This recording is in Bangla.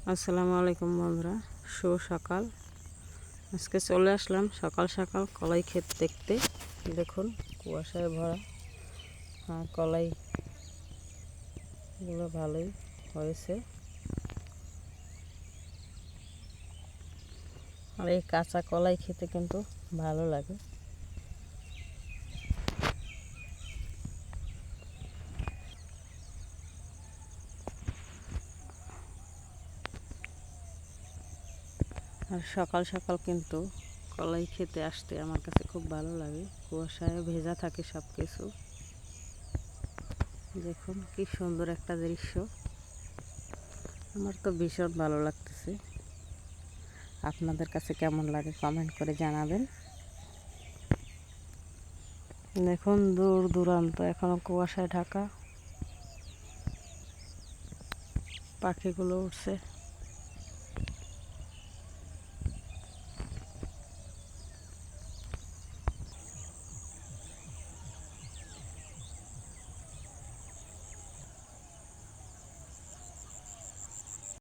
আসসালামু আলাইকুম বন্ধুরা, শুভ সকাল। আজকে চলে আসলাম সকাল সকাল কলাই ক্ষেত দেখতে। দেখুন কুয়াশায় ভরা, কলাইগুলো ভালোই হয়েছে। আর এই কাঁচা কলাই খেতে কিন্তু ভালো লাগে। আর সকাল সকাল কিন্তু কলাই খেতে আসতে আমার কাছে খুব ভালো লাগে। কুয়াশায় ভেজা থাকে সব কিছু। দেখুন কি সুন্দর একটা দৃশ্য, আমার তো ভীষণ ভালো লাগতেছে। আপনাদের কাছে কেমন লাগে কমেন্ট করে জানাবেন। দেখুন দূর দূরান্ত এখনো কুয়াশায় ঢাকা, পাখিগুলো উঠছে।